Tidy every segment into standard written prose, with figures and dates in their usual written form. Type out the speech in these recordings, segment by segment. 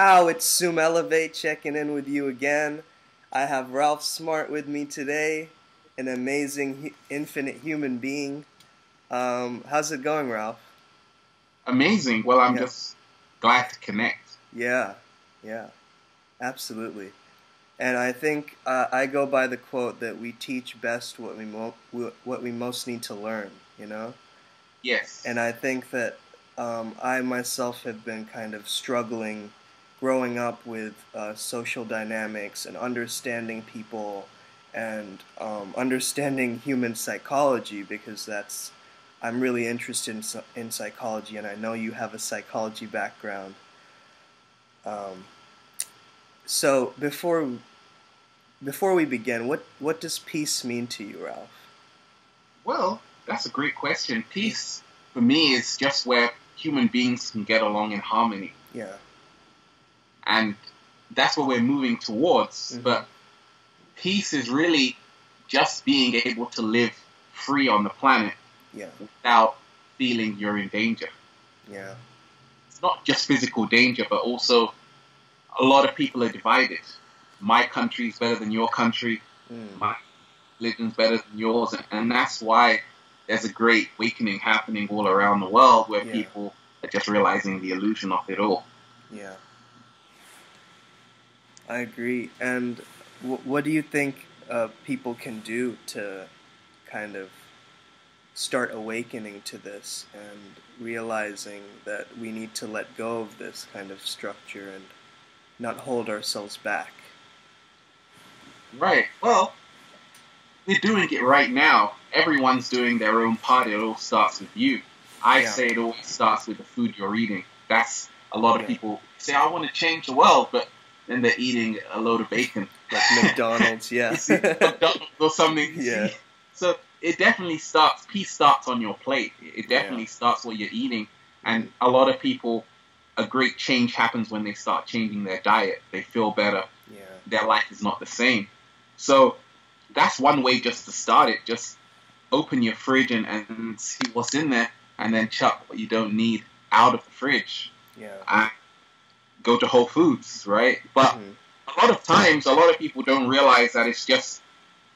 Wow, it's SUMELEVATE checking in with you again. I have Ralph Smart with me today, an amazing, infinite human being. How's it going, Ralph? Amazing. Well, I'm Yeah, just glad to connect. yeah, yeah, absolutely. And I think I go by the quote that we teach best what we most need to learn, you know? And Yes. I think that I myself have been kind of struggling growing up with social dynamics and understanding people and understanding human psychology because I'm really interested in psychology, and I know you have a psychology background. Um, so before we begin, what does peace mean to you, Ralph? Well, that's a great question. Yeah, Peace, for me, is just where human beings can get along in harmony. yeah, And that's what we're moving towards. hmm, But peace is really just being able to live free on the planet yeah, without feeling you're in danger. yeah, It's not just physical danger, but also a lot of people are divided. My country's better than your country. mm, My religion's better than yours, and that's why there's a great awakening happening all around the world where yeah, people are just realizing the illusion of it all. yeah. I agree. And what do you think people can do to kind of start awakening to this and realizing that we need to let go of this kind of structure and not hold ourselves back? Right. Well, we're doing it right now. Everyone's doing their own part. It all starts with you. I Yeah, say it always starts with the food you're eating. That's a lot of yeah. people say, I want to change the world, but then they're eating a load of bacon. Like McDonald's, yeah. You see, McDonald's or something. You Yeah, see, so it definitely starts. Peace starts on your plate. It yeah. definitely starts what you're eating, Hmm. and a lot of people, a great change happens when they start changing their diet. They feel better. Yeah. Their life is not the same. So that's one way just to start it. Just open your fridge and see what's in there, and then chuck what you don't need out of the fridge. Yeah. And go to Whole Foods, right? But Hmm. a lot of times, a lot of people don't realize that it's just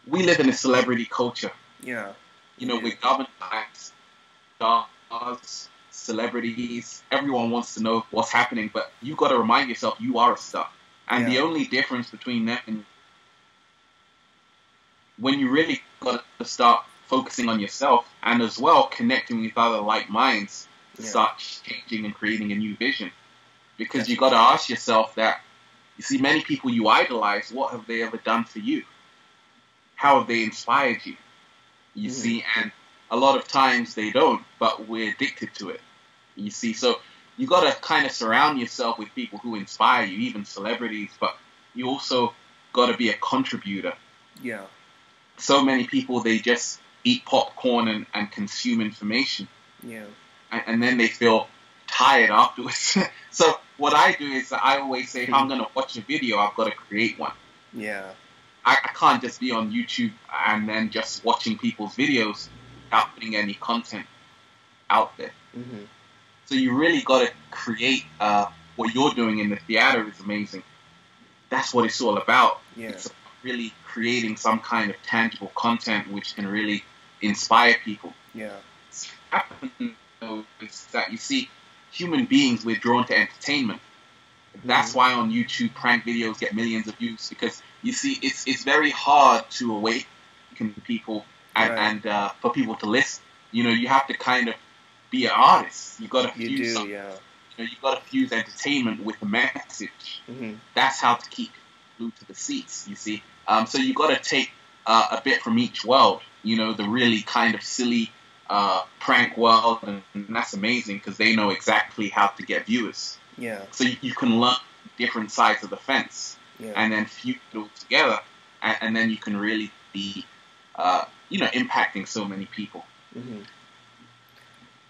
we live in a celebrity culture. Yeah. You We know, do. we're governed by stars, celebrities. Everyone wants to know what's happening, but you got to remind yourself you are a star. And the Yeah. only difference between them and when you really got to start focusing on yourself and as well connecting with other like minds to Yeah. start changing and creating a new vision. Because you got to Definitely. ask yourself that you see many people you idolize, what have they ever done for you? How have they inspired you? You Hmm. see, and a lot of times they don't, but we're addicted to it. You see, so you got to kind of surround yourself with people who inspire you, even celebrities, but you also got to be a contributor. Yeah. So many people, they just eat popcorn and consume information, Yeah. and then they feel tired afterwards. So what I do is I always say, if I'm going to watch a video, I've got to create one. Yeah. I can't just be on YouTube and then just watching people's videos without putting any content out there. Hmm. So you really got to create what you're doing in the theater is amazing. That's what it's all about. Yeah. It's about really creating some kind of tangible content which can really inspire people. Yeah. What's happened though is that you see human beings, we're drawn to entertainment. Hmm. That's why on YouTube prank videos get millions of views because you see it's very hard to awaken people Right. and for people to listen. You know, you have to kind of be an artist. You got to You fuse do. something. Yeah. You know, you got to fuse entertainment with a message. Hmm. That's how to keep glued to the seats. You see, so you got to take a bit from each world. You know, the really kind of silly prank world, and that's amazing because they know exactly how to get viewers. Yeah. So you can learn different sides of the fence Yeah. and then fuse it all together, and then you can really be, impacting so many people. Hmm.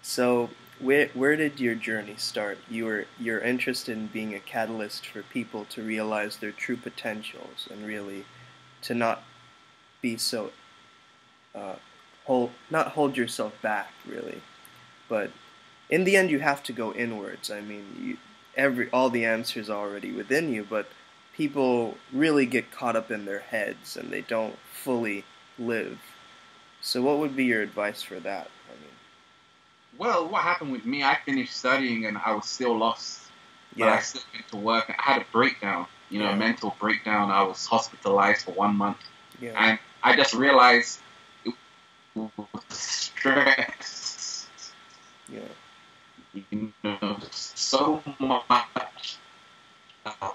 So where did your journey start? You're interested in being a catalyst for people to realize their true potentials and really to not be so uh, not hold yourself back really, but in the end you have to go inwards. I mean, all the answers already within you, but people really get caught up in their heads and they don't fully live. So what would be your advice for that? I mean, Well, what happened with me? I finished studying and I was still lost, but I yeah, still went to work. I had a breakdown, a yeah, mental breakdown. I was hospitalized for 1 month, yeah, and I just realized it was stress. yeah, So much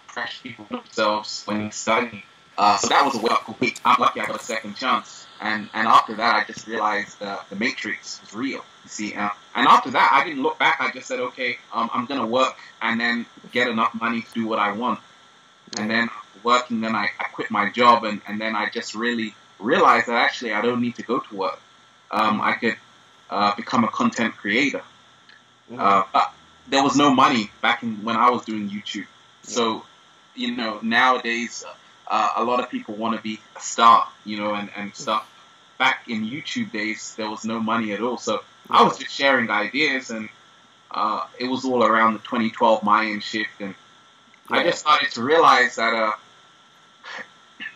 pressure people themselves when studying. So that was a wake-up call. I'm lucky I got a second chance. And after that, I just realized the Matrix was real. You see, and after that, I didn't look back. I just said, okay, I'm gonna work and then get enough money to do what I want. And yeah, then working, then I quit my job, and then I just really realized that actually I don't need to go to work. mm-hmm, I could become a content creator. mm-hmm, But there was no money back in when I was doing YouTube. yeah, So, nowadays, a lot of people want to be a star, and stuff. Back in YouTube days, there was no money at all. So I yeah, was just sharing ideas, and it was all around the 2012 Mayan shift. And I yeah, just started to realize that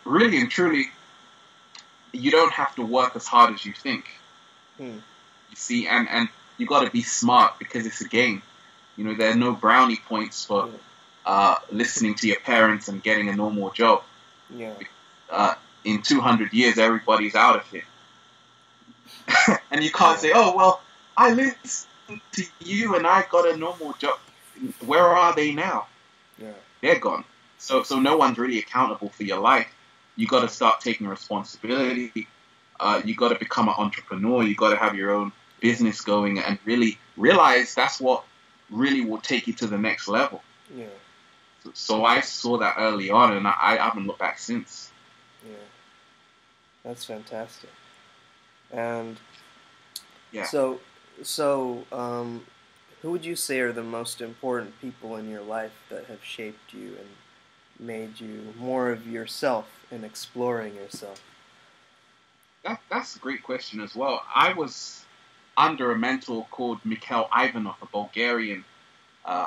really and truly, you don't have to work as hard as you think. mm, You see, and you got to be smart because it's a game. There are no brownie points for yeah, listening to your parents and getting a normal job. yeah, Uh, in 200 years, everybody's out of here. And you can't yeah, say, oh, well, I listened to you and I got a normal job. Where are they now? yeah, They're gone. So no one's really accountable for your life. You got to start taking responsibility. You got to become an entrepreneur. You got to have your own business going and really realize that's what really will take you to the next level. yeah, So I saw that early on, and I haven't looked back since. yeah. That's fantastic. And Yeah. so, so, who would you say are the most important people in your life that have shaped you and made you more of yourself in exploring yourself? That's a great question as well. I was under a mentor called Mikhail Ivanov, a Bulgarian uh,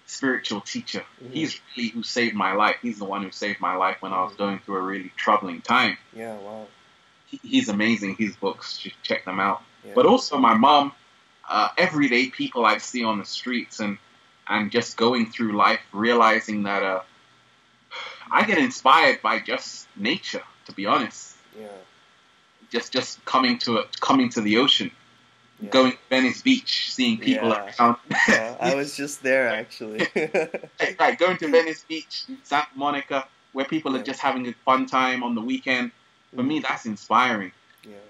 spiritual teacher. Mm-hmm. He's really who saved my life. He's the one who saved my life when I was Mm-hmm. going through a really troubling time. Yeah, wow. He's amazing. His books, you should check them out. Yeah, But also my mom, everyday people I see on the streets, and just going through life, realizing that I get inspired by just nature. To be honest, yeah, just coming to the ocean, yeah, going to Venice Beach, seeing people yeah. around. I was just there actually. Right, going to Venice Beach, Santa Monica, where people are Yeah. just having a fun time on the weekend. For me, Mm-hmm. that's inspiring. Yeah,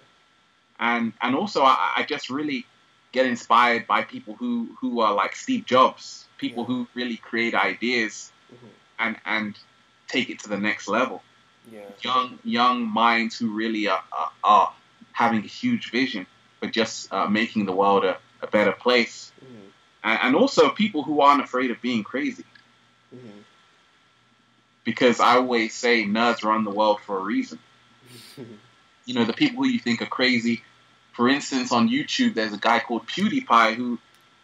And also I just really get inspired by people who are like Steve Jobs, people yeah, who really create ideas mm-hmm. and take it to the next level. Yeah, Young minds who really are having a huge vision, but just making the world a better place. mm-hmm. And also people who aren't afraid of being crazy, Mm-hmm. because I always say nerds run the world for a reason. The people who you think are crazy. For instance, on YouTube, there's a guy called PewDiePie who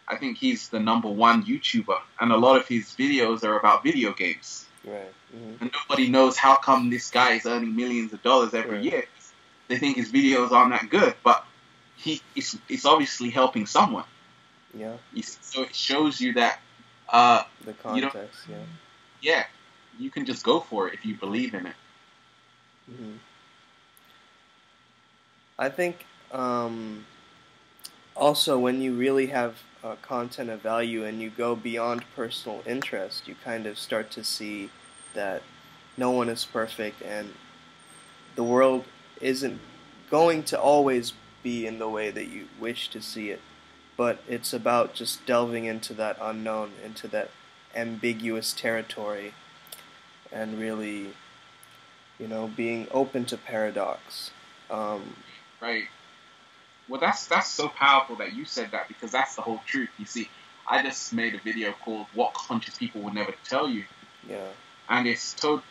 I think he's the #1 YouTuber, and a lot of his videos are about video games. Right. Mm-hmm. And nobody knows how come this guy is earning millions of dollars every Right. year. They think his videos aren't that good, but it's obviously helping someone. Yeah. So it shows you that The you don't, context. Yeah. yeah, you can just go for it if you believe in it. Mm-hmm. I think also when you really have content of value and you go beyond personal interest, you kind of start to see that no one is perfect and the world isn't going to always be in the way that you wish to see it. But it's about just delving into that unknown, into that ambiguous territory, and really, being open to paradox. Um, Right. Well, that's so powerful that you said that, because that's the whole truth. You see, I just made a video called "What Conscious People Will Never Tell You," yeah, and it's told.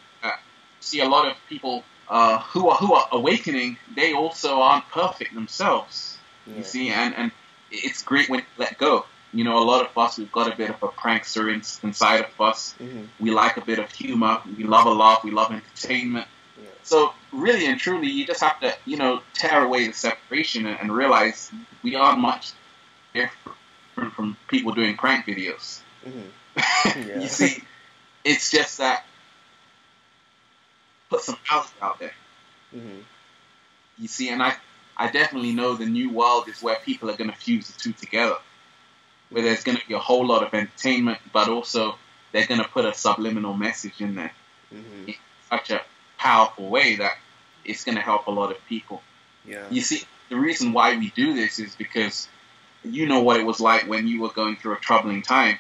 See, a lot of people who are awakening, they also aren't perfect themselves. yeah, You see, and it's great when you let go. You know, a lot of us, we've got a bit of a prankster inside of us. Mm-hmm. We like a bit of humor. We love a laugh. We love entertainment. Yeah. So really and truly, you just have to, you know, tear away the separation and realize we aren't much different from people doing prank videos. Mm-hmm. Yeah. You see, it's just that put some hours out there. Mm-hmm. You see, and I definitely know the new world is where people are going to fuse the two together, where there's going to be a whole lot of entertainment, but also they're going to put a subliminal message in there in such a powerful way that it's going to help a lot of people. Yeah. You see, the reason why we do this is because you know what it was like when you were going through a troubling time,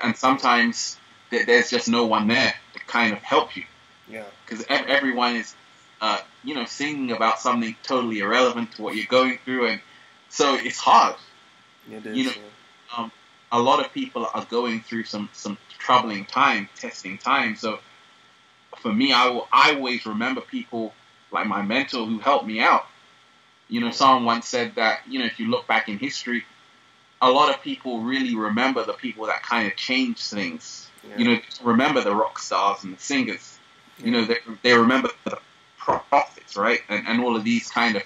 and sometimes there's just no one there to kind of help you. Yeah. Because everyone is, you know, singing about something totally irrelevant to what you're going through, and so it's hard. It is. You know, a lot of people are going through some troubling time, testing time. So for me, I always remember people like my mentor who helped me out. You know, someone once said that, you know, if you look back in history, a lot of people really remember the people that kind of changed things. Yeah. You know, remember the rock stars and the singers. Yeah. You know, they remember the prophets, right? And all of these kind of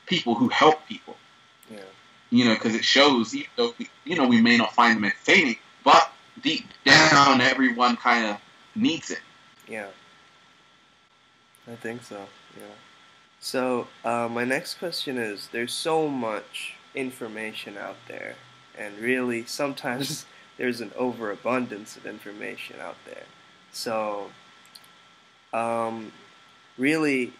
people who help people. Yeah. You know, because it shows, even though, we may not find them entertaining, but deep down, everyone kind of needs it. Yeah. I think so, yeah. So, my next question is, there's so much information out there, and really, sometimes there's an overabundance of information out there. So, really,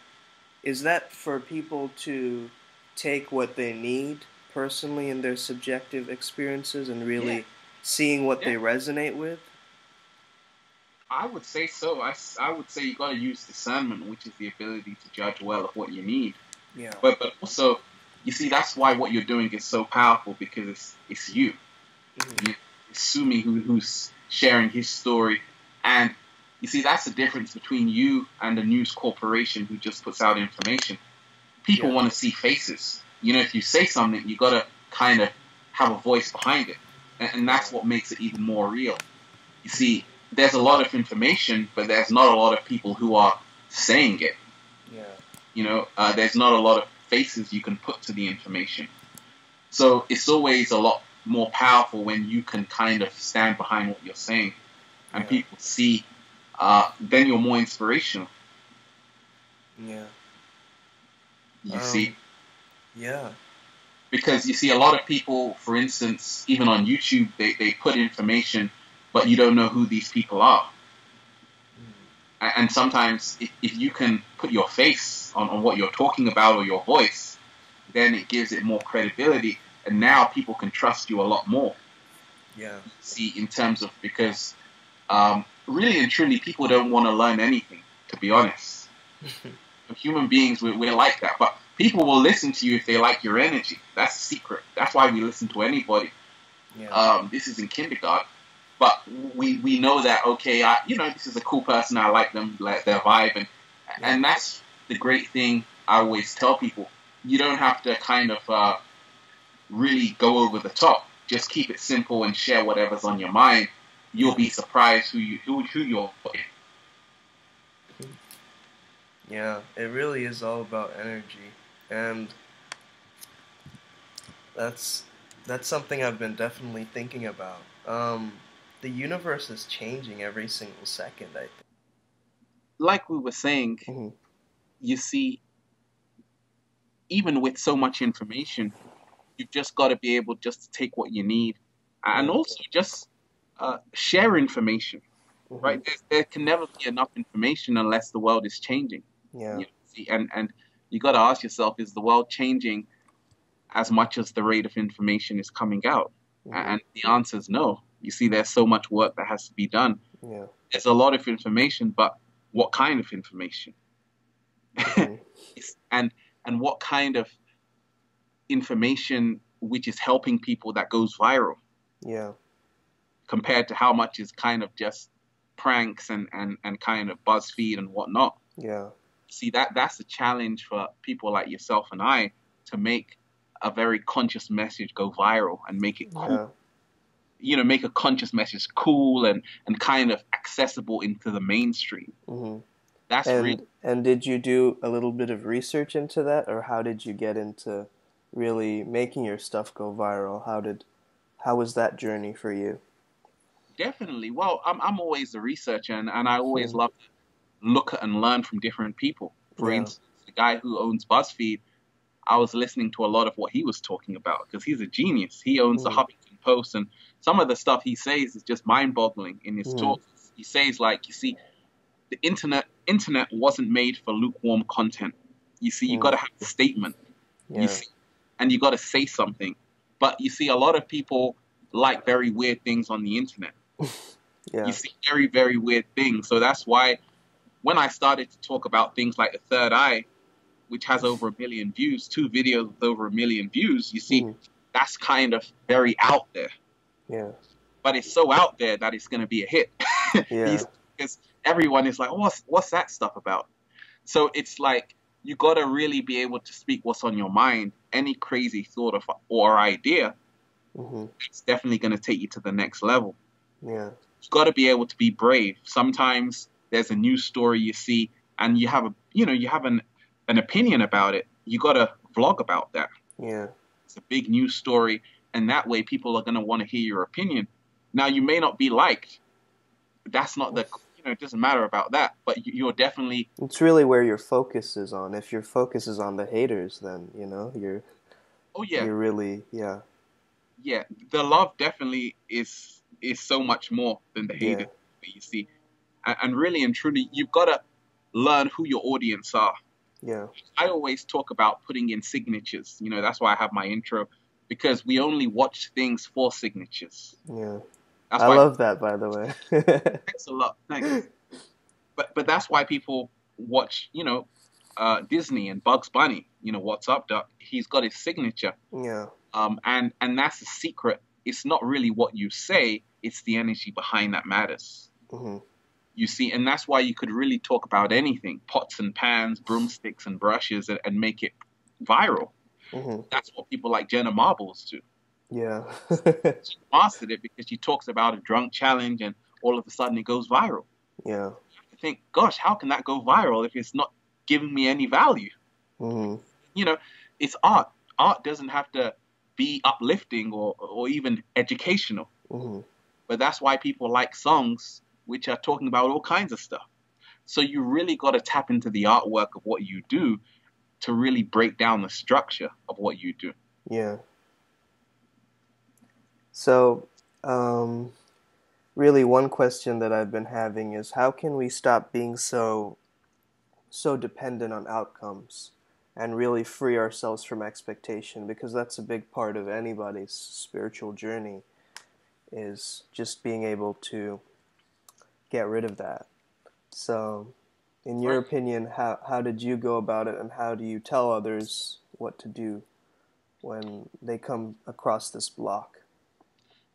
is that for people to take what they need personally in their subjective experiences and really seeing what they resonate with? I would say so. I would say you got to use discernment, which is the ability to judge well of what you need. Yeah. But also, you see, that's why what you're doing is so powerful, because it's you. Mm-hmm. It's Sume who's sharing his story, and you see, that's the difference between you and a news corporation who just puts out information. People want to see faces. You know, if you say something, you got to kind of have a voice behind it, and that's what makes it even more real. You see, there's a lot of information, but there's not a lot of people who are saying it. Yeah. You know, there's not a lot of faces you can put to the information. So it's always a lot more powerful when you can kind of stand behind what you're saying, and people see. Then you're more inspirational. Yeah. You see? Yeah. Because you see, a lot of people, for instance, even on YouTube, they put information, but you don't know who these people are. And sometimes if you can put your face on what you're talking about or your voice, then it gives it more credibility, and now people can trust you a lot more. Yeah. See, in terms of, because really and truly, people don't want to learn anything, to be honest. Human beings, we're like that, but people will listen to you if they like your energy. That's the secret. That's why we listen to anybody. Yeah. This is in kindergarten. But we know that, okay, this is a cool person. I like them, like their vibe. And that's the great thing I always tell people. You don't have to kind of really go over the top. Just keep it simple and share whatever's on your mind. You'll be surprised who you're. Yeah, it really is all about energy. And that's something I've been definitely thinking about. The universe is changing every single second, I think. Like we were saying, you see, even with so much information, you've just got to be able just to take what you need, and also just share information, right? There can never be enough information unless the world is changing. Yeah. You see, and you got to ask yourself, is the world changing as much as the rate of information is coming out? And the answer is no. You see, there's so much work that has to be done. Yeah. There's a lot of information, but what kind of information? and what kind of information which is helping people that goes viral? Yeah. Compared to how much is kind of just pranks and kind of BuzzFeed and whatnot. Yeah. See, that's a challenge for people like yourself and I to make a very conscious message go viral and make it cool. make a conscious message cool and kind of accessible into the mainstream. Hmm. That's really. And did you do a little bit of research into that, or how did you get into really making your stuff go viral? How was that journey for you? Definitely. Well, I'm always a researcher, and I always Hmm. love to look at and learn from different people. For Yeah. instance, the guy who owns BuzzFeed, I was listening to a lot of what he was talking about because he's a genius. He owns the Hmm. Huffington Post, and some of the stuff he says is just mind-boggling in his Hmm. talks. He says, like, you see, the internet wasn't made for lukewarm content. You see, you got Hmm. to have a statement. You Yeah. see, and you got to say something. But you see, a lot of people like very weird things on the internet. You Yeah. see very, very weird things. So that's why when I started to talk about things like the third eye, which has over 1 million views, 2 videos with over 1 million views, you see, Hmm. that's kind of very out there. Yeah. But it's so out there that it's going to be a hit. Yeah. Because everyone is like, what's that stuff about? So it's like you got to really be able to speak what's on your mind. Any crazy thought or idea, Hmm. it's definitely going to take you to the next level. Yeah. You got to be able to be brave. Sometimes there's a news story you see, and you have an opinion about it. You got to vlog about that. Yeah. It's a big news story, and that way people are going to want to hear your opinion. Now you may not be liked. That's not it doesn't matter about that. But you're definitely. It's really where your focus is on. If your focus is on the haters, then Oh yeah, you're really, yeah. yeah. The love definitely is so much more than the Yeah. haters. You see, and really and truly, you've got to learn who your audience are. Yeah. I always talk about putting in signatures. That's why I have my intro, because we only watch things for signatures. Yeah. That's I why. love that, by the way. Thanks a lot. Thanks. But that's why people watch, Disney and Bugs Bunny. What's up, Duck? He's got his signature. Yeah. And that's the secret. It's not really what you say; it's the energy behind that matters. Hmm. You see, and that's why you could really talk about anything, pots and pans, broomsticks and brushes, and make it viral. Hmm. That's what people like Jenna Marbles do. Yeah. She mastered it because she talks about a drunk challenge and all of a sudden it goes viral. Yeah. I think, gosh, how can that go viral if it's not giving me any value? Hmm. You know, it's art. Art doesn't have to be uplifting or even educational. Hmm. But that's why people like songs which are talking about all kinds of stuff. So you really got to tap into the artwork of what you do to really break down the structure of what you do. Yeah. So, um, really, one question that I've been having is how can we stop being so dependent on outcomes and really free ourselves from expectation? Because that's a big part of anybody's spiritual journey, is just being able to get rid of that. So, in your Right. opinion, how did you go about it, and how do you tell others what to do when they come across this block?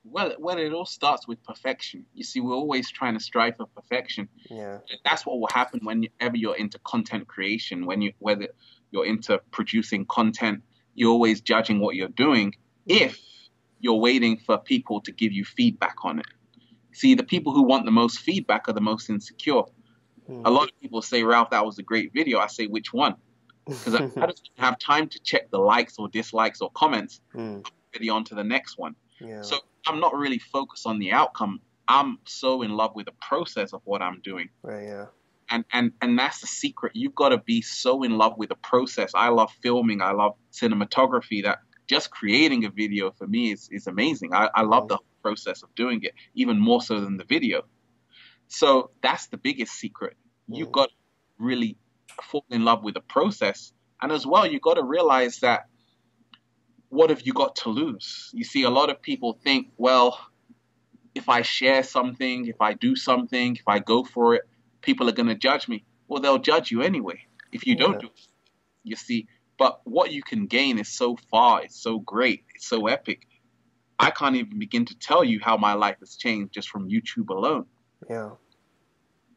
Well, it all starts with perfection. You see, we're always trying to strive for perfection. Yeah. That's what will happen whenever you're into content creation. Whether you're into producing content, you're always judging what you're doing. Mm-hmm. If you're waiting for people to give you feedback on it, see, the people who want the most feedback are the most insecure. A lot of people say, Ralph, that was a great video. I say, which one? Because I don't have time to check the likes or dislikes or comments. Mm. I'm already on to the next one. Yeah. So I'm not really focused on the outcome. I'm so in love with the process of what I'm doing. Right. Yeah. And that's the secret. You've got to be so in love with the process. I love filming. I love cinematography, that just creating a video for me is amazing. I love the process of doing it, even more so than the video. So that's the biggest secret. You've Mm. got to really fall in love with the process. And as well, you've got to realize that what have you got to lose? You see, a lot of people think, well, if I share something, if I do something, if I go for it, people are going to judge me. Well, they'll judge you anyway if you don't Yeah. do it, you see. But what you can gain is so far, it's so great, it's so epic. I can't even begin to tell you how my life has changed just from YouTube alone. Yeah.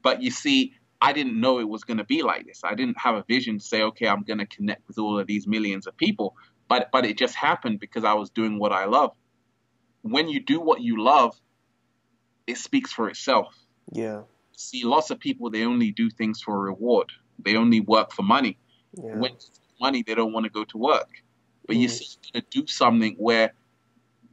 But you see, I didn't know it was going to be like this. I didn't have a vision to say, okay, I'm going to connect with all of these millions of people. But it just happened because I was doing what I love. when you do what you love, it speaks for itself. Yeah. See, lots of people, they only do things for a reward. They only work for money. Yeah. When it's money, they don't want to go to work. But you Mm. see, you do something where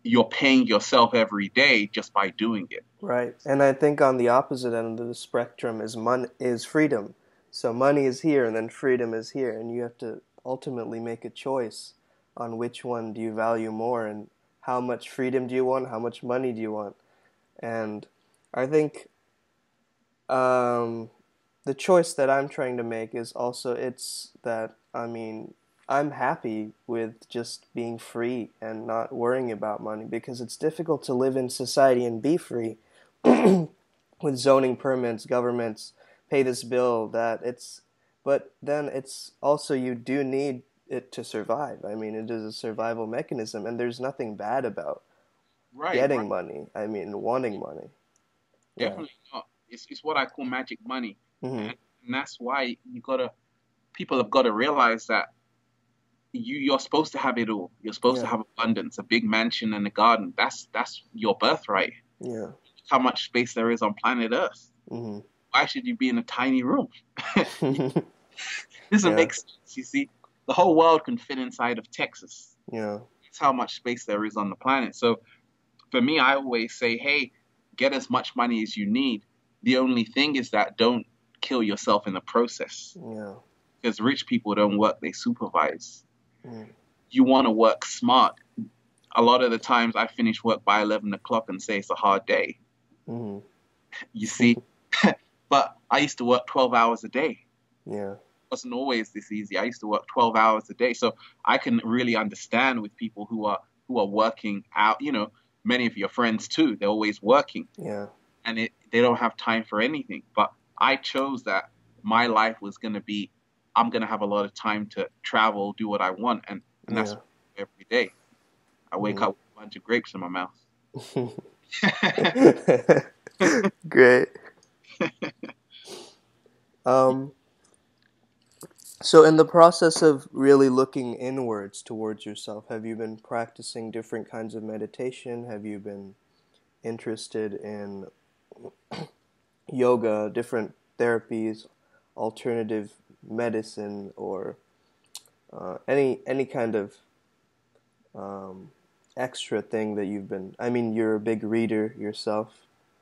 you're paying yourself every day just by doing it. Right. And I think on the opposite end of the spectrum is freedom. So money is here and then freedom is here, and you have to ultimately make a choice on which one do you value more and how much freedom do you want, how much money do you want. And I think the choice that I'm trying to make is also it's that, I mean, I'm happy with just being free and not worrying about money because it's difficult to live in society and be free with zoning permits, governments pay this bill, that it's, but then it's also you do need it to survive. I mean, it is a survival mechanism, and there's nothing bad about Right, right. getting money. I mean, wanting money. Yeah. Definitely not. It's what I call magic money. Hmm. And that's why people have got to realize that you're supposed to have it all. You're supposed to Yeah. have abundance, a big mansion and a garden. That's your birthright. Yeah. How much space there is on planet Earth. Hmm. Why should you be in a tiny room? Doesn't Yeah. make sense. You see, the whole world can fit inside of Texas. Yeah. That's how much space there is on the planet. So for me, I always say, hey, get as much money as you need. The only thing is that don't kill yourself in the process. Yeah. Because rich people don't work, they supervise. Mm. You want to work smart. A lot of the times I finish work by 11 o'clock and say it's a hard day. Hmm. You see? But I used to work 12 hours a day. Yeah. It wasn't always this easy. I used to work 12 hours a day. So I can really understand with people who are working out, many of your friends too, they're always working Yeah. and they don't have time for anything. But I chose that my life was going to be, I'm going to have a lot of time to travel, do what I want. And that's Yeah. every day. I wake Mm. up with a bunch of grapes in my mouth. Great. Um, so in the process of really looking inwards towards yourself, have you been practicing different kinds of meditation? Have you been interested in yoga, different therapies, alternative medicine, or any kind of um, extra thing that you've been? I mean, you're a big reader yourself.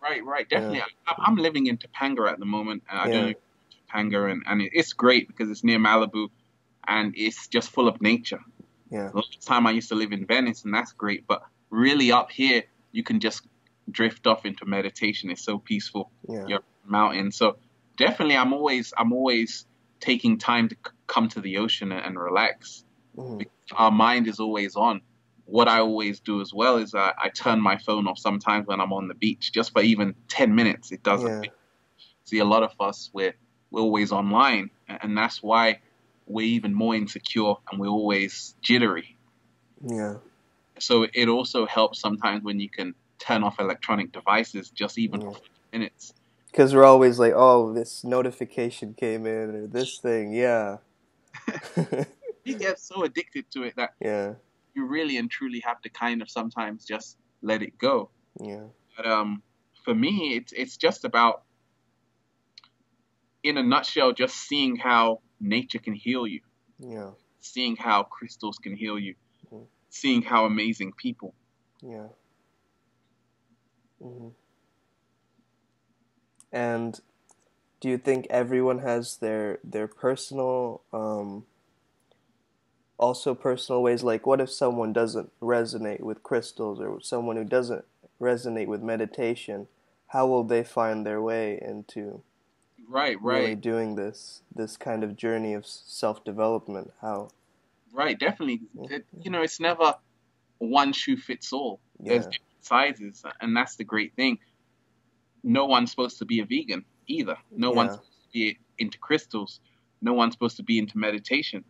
Right, right, Yeah. definitely. I'm living in Topanga at the moment. And I don't know Yeah. if Topanga, and it's great because it's near Malibu and it's just full of nature. Yeah. A lot of time I used to live in Venice, and that's great. But really, up here, you can just drift off into meditation. It's so peaceful. Yeah. You're mountain. So definitely, I'm always taking time to come to the ocean and relax. Hmm. Because our mind is always on. What I always do as well is I turn my phone off sometimes when I'm on the beach, just for even 10 minutes. It does a Yeah. big. See, a lot of us we're always online, and that's why we're even more insecure and we're always jittery. Yeah. So it also helps sometimes when you can turn off electronic devices just even for Yeah. 5 minutes. Because we're always like, oh, this notification came in or this thing. Yeah. You get so addicted to it that Yeah. you really and truly have to kind of sometimes just let it go. Yeah. But for me, it's just about, in a nutshell, just seeing how nature can heal you, Yeah. seeing how crystals can heal you, Mhm. seeing how amazing people. Yeah. Hmm. And do you think everyone has their personal also personal ways? Like, what if someone doesn't resonate with crystals, or someone who doesn't resonate with meditation? How will they find their way into Right, really right, doing this kind of journey of self-development? How? right. Definitely. It's never one shoe fits all. There's Yeah. different sizes, and that's the great thing. No one's supposed to be a vegan either. No one's Yeah. supposed to be into crystals. No one's supposed to be into meditation.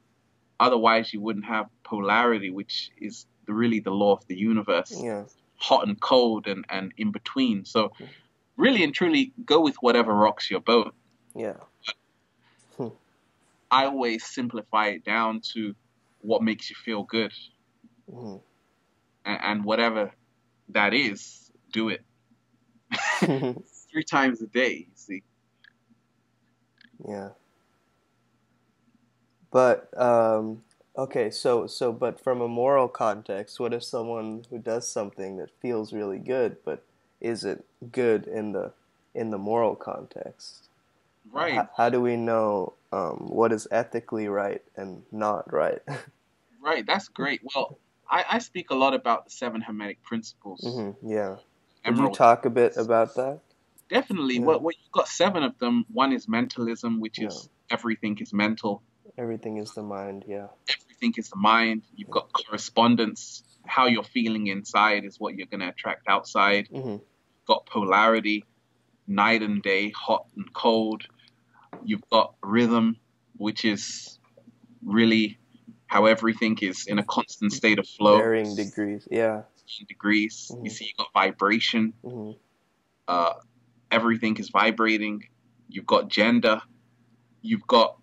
Otherwise, you wouldn't have polarity, which is really the law of the universe, Yeah. hot and cold and in between. So really and truly, go with whatever rocks your boat. Yeah. Hmm. I always simplify it down to what makes you feel good, Mhm. and whatever that is, do it 3 times a day, you see. Yeah. But okay, but from a moral context, what if someone who does something that feels really good but isn't good in the moral context? Right, How do we know what is ethically right and not right? right. That's great. Well, I speak a lot about the seven Hermetic principles. Yeah. Would you Emerald. talk a bit about that? Definitely. Yeah. What you've got seven of them. One is mentalism, which Yeah. is everything is mental. Everything is the mind. Yeah. Everything is the mind. You've got correspondence. How you're feeling inside is what you're going to attract outside. Mm-hmm. You've got polarity, night and day, hot and cold. You've got rhythm, which is really how everything is in a constant state of flow. Varying degrees. Yeah. Degrees. You Mm-hmm. see, you've got vibration. Mm-hmm. Uh, everything is vibrating. You've got gender. You've got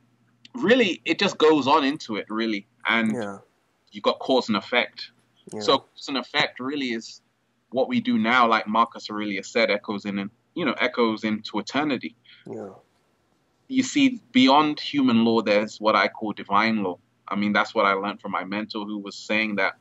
really, it just goes on into it, really. And Yeah. you've got cause and effect. Yeah. So cause and effect really is what we do now, like Marcus Aurelius said, echoes in, echoes into eternity. Yeah. You see, beyond human law, there's what I call divine law. I mean, that's what I learned from my mentor, who was saying that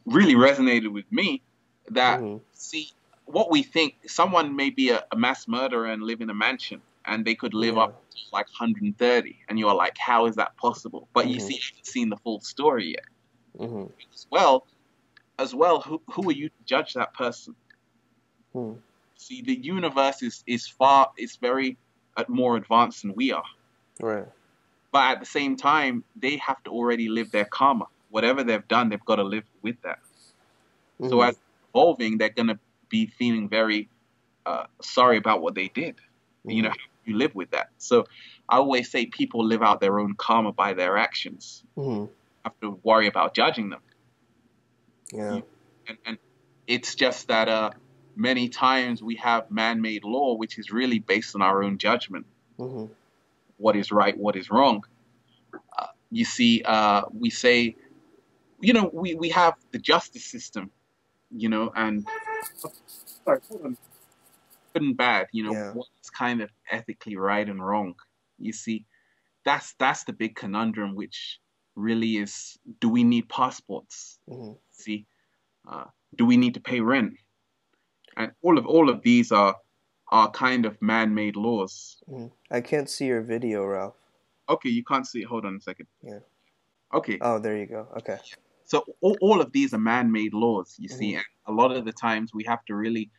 really resonated with me. That, Mm-hmm. see, what we think, someone may be a mass murderer and live in a mansion, and they could live Yeah. up to like 130, and you're like, how is that possible? But you Mm-hmm. see, you haven't seen the full story yet. Mm-hmm. As well, who are you to judge that person? Hmm. See, the universe is very more advanced than we are. Right. But at the same time, they have to already live their karma. Whatever they've done, they've got to live with that. So Mm-hmm. as evolving, they're going to be feeling very sorry about what they did. Mm-hmm. How do you live with that? So I always say people live out their own karma by their actions. Mm-hmm. Have to worry about judging them. Yeah. You, and it's just that many times we have man-made law, which is really based on our own judgment. Mm-hmm. What is right? What is wrong? You see, we say, we have the justice system, and sorry, hold on. Good and bad, Yeah. what's kind of ethically right and wrong. You see, that's the big conundrum, which really is: do we need passports? Mm-hmm. See, uh, do we need to pay rent? And all of these are kind of man-made laws. Mm-hmm. I can't see your video, Ralph. Okay, you can't see it. Hold on a second. Yeah. Okay, Oh, there you go. Okay. so all of these are man-made laws, you see, Mm-hmm. and a lot of the times we have to really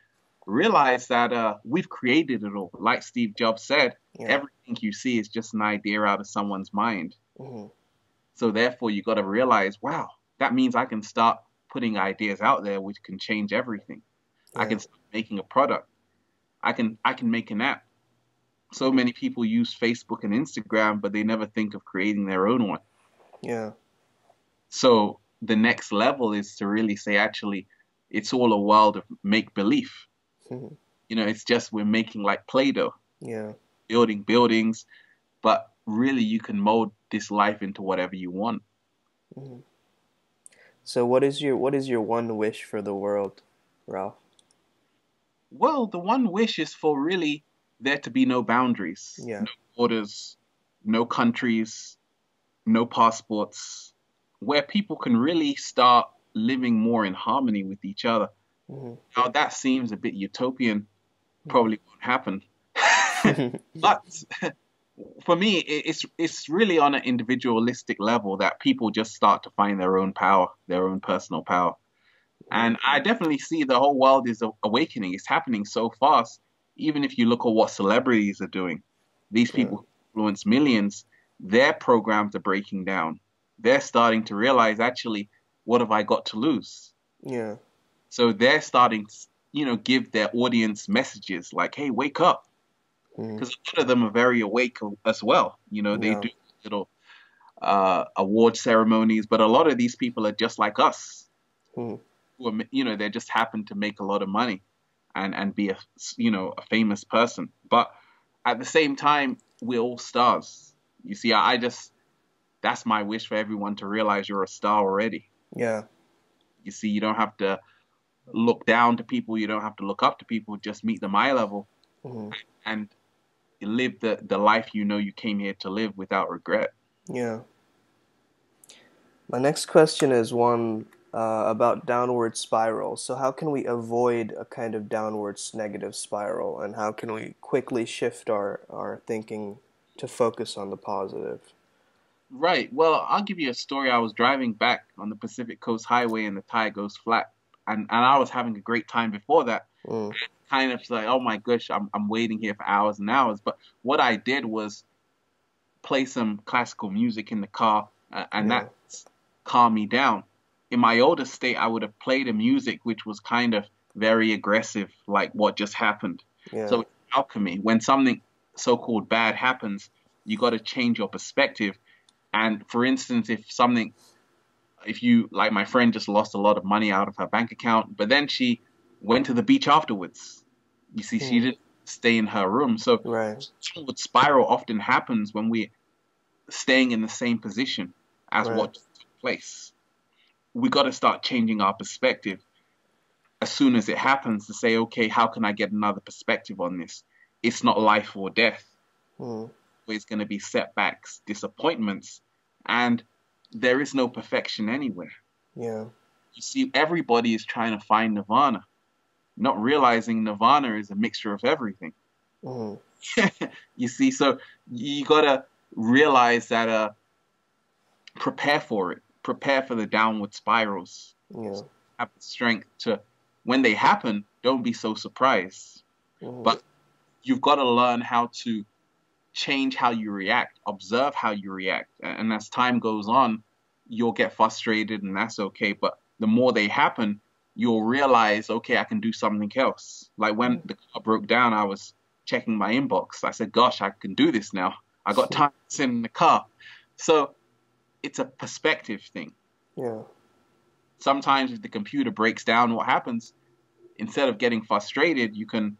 realize that we've created it all. Like Steve Jobs said, Yeah. everything you see is just an idea out of someone's mind. Mm-hmm. So therefore, you got to realize, wow, that means I can start putting ideas out there which can change everything. I Yeah. can start making a product. I can make an app. So Mm-hmm. many people use Facebook and Instagram, but they never think of creating their own one. Yeah. So the next level is to really say, actually, it's all a world of make belief. Mm-hmm. It's just we're making like Play-Doh, Yeah. building buildings, but really you can mold this life into whatever you want. Mm-hmm. So what is your one wish for the world, Ralph? Well, the one wish is for really there to be no boundaries, Yeah. no borders, no countries, no passports, where people can really start living more in harmony with each other. Mm-hmm. Now, that seems a bit utopian, Mm-hmm. probably won't happen. But for me, it's really on an individualistic level that people just start to find their own power, their own personal power. Mm-hmm. And I definitely see the whole world is awakening. It's happening so fast. Even if you look at what celebrities are doing, these Yeah. people who influence millions, their programs are breaking down. They're starting to realize, actually, what have I got to lose? Yeah. So they're starting to, give their audience messages like, hey, wake up. Mm-hmm. Because a lot of them are very awake as well. They Yeah. do little award ceremonies, but a lot of these people are just like us. Mm-hmm. Who are, they just happen to make a lot of money and be a famous person. But at the same time, we're all stars. You see, I just that's my wish for everyone to realize you're a star already. Yeah. You see, you don't have to look down to people. You don't have to look up to people. Just meet them eye level Hmm. and live the life you know you came here to live without regret. Yeah. My next question is one about downward spiral. So, how can we avoid a kind of downwards negative spiral, and how can we quickly shift our thinking to focus on the positive? Right. Well, I'll give you a story. I was driving back on the Pacific Coast Highway and the tire goes flat. And I was having a great time before that. Mm, Kind of like, oh my gosh, I'm waiting here for hours and hours. But what I did was play some classical music in the car, and yeah, that calmed me down. In my older state, I would have played a music which was kind of very aggressive, like what just happened. yeah, So it's alchemy. When something so-called bad happens, you got to change your perspective. And for instance, if you, like my friend just lost a lot of money out of her bank account, but then she went to the beach afterwards. You see, she mm, didn't stay in her room. So right, downward spiral often happens when we're staying in the same position as right, what took place. We got to start changing our perspective as soon as it happens to say, okay, how can I get another perspective on this? It's not life or death. mm, There's going to be setbacks, disappointments, and there is no perfection anywhere. yeah, You see, everybody is trying to find nirvana, not realizing nirvana is a mixture of everything. mm, You see, so you gotta realize that prepare for it, prepare for the downward spirals. yeah, Have the strength to, when they happen, don't be so surprised. mm, But you've got to learn how to change how you react, observe how you react. And as time goes on, you'll get frustrated, and that's okay. But the more they happen, you'll realize, okay, I can do something else. Like when mm, the car broke down, I was checking my inbox. I said, gosh, I can do this now. I got time to sit in the car. So it's a perspective thing. yeah, Sometimes if the computer breaks down, what happens? Instead of getting frustrated, you can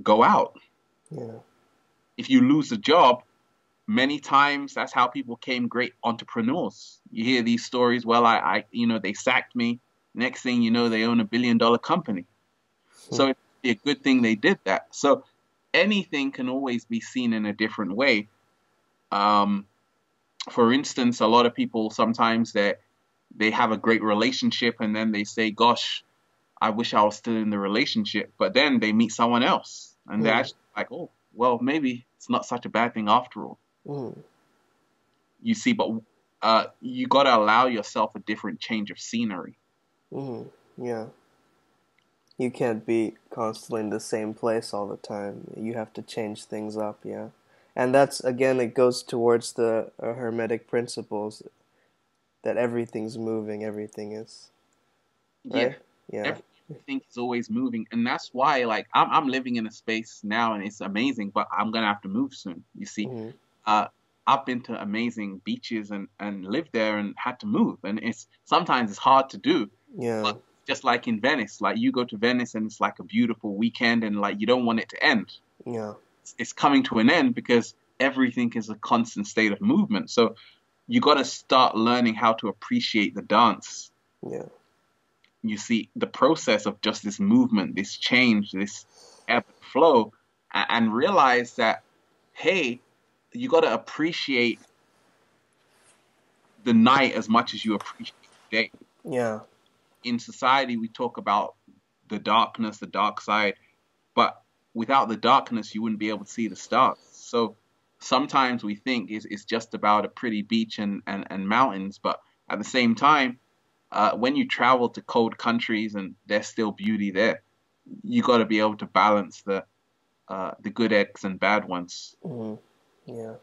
go out. yeah, If you lose a job, many times that's how people became great entrepreneurs. You hear these stories, well, they sacked me. Next thing you know, they own $1 billion company. mm, So it'd be a good thing they did that. So anything can always be seen in a different way. Um, for instance, a lot of people sometimes they have a great relationship and then they say, gosh, I wish I was still in the relationship. But then they meet someone else and they're mm, actually like, oh, well, maybe it's not such a bad thing after all. mm, You see, but you got to allow yourself a different change of scenery. mm, yeah. You can't be constantly in the same place all the time. You have to change things up, yeah. And that's, again, it goes towards the Hermetic principles that everything's moving, everything is, Yeah, right? Yeah. everything is always moving, and that's why, like, I'm living in a space now, and it's amazing. But I'm gonna have to move soon. You see, Hmm. uh, I've been to amazing beaches and lived there and had to move, and it's sometimes it's hard to do. Yeah. But just like in Venice, like you go to Venice and it's like a beautiful weekend, and like you don't want it to end. Yeah. It's coming to an end because everything is a constant state of movement. So you got to start learning how to appreciate the dance. Yeah. You see the process of just this movement, this change, this ebb and flow, and realize that, hey, you got to appreciate the night as much as you appreciate the day. Yeah. In society, we talk about the darkness, the dark side, but without the darkness, you wouldn't be able to see the stars. So sometimes we think it's just about a pretty beach and mountains, but at the same time, when you travel to cold countries and there's still beauty there, you got to be able to balance the good eggs and bad ones. Hmm. Yeah.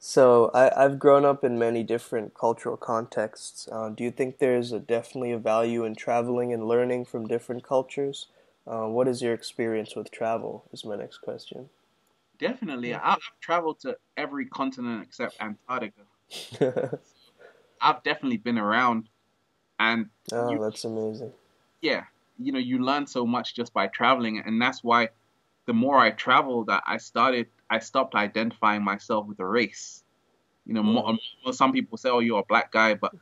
So I've grown up in many different cultural contexts. Do you think there's definitely a value in traveling and learning from different cultures? What is your experience with travel? Is my next question. Definitely, Yeah. I've traveled to every continent except Antarctica. I've definitely been around, and you, Oh, that's amazing. yeah, you learn so much just by traveling, and that's why the more I traveled, I stopped identifying myself with a race. Yeah. Some people say, "Oh, you're a black guy," but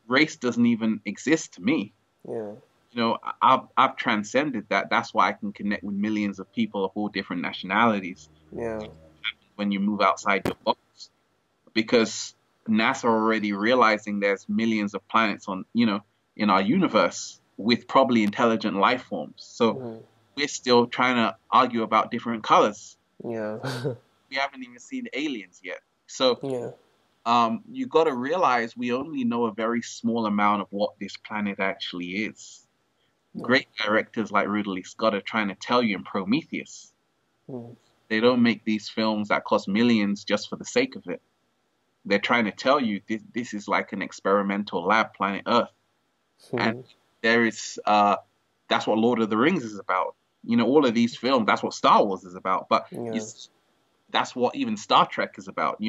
race doesn't even exist to me. Yeah. I've transcended that. That's why I can connect with millions of people of all different nationalities Yeah. when you move outside your box, because NASA are already realizing there's millions of planets on, in our universe with probably intelligent life forms. So Mm-hmm. we're still trying to argue about different colors. Yeah. We haven't even seen aliens yet. So Yeah. you got to realize we only know a very small amount of what this planet actually is. Yeah. Great directors like Ridley Scott are trying to tell you in Prometheus. Mm. They don't make these films that cost millions just for the sake of it. They're trying to tell you this is like an experimental lab, planet Earth. And there is, that's what Lord of the Rings is about. All of these films, that's what Star Wars is about. But Yeah. that's what even Star Trek is about.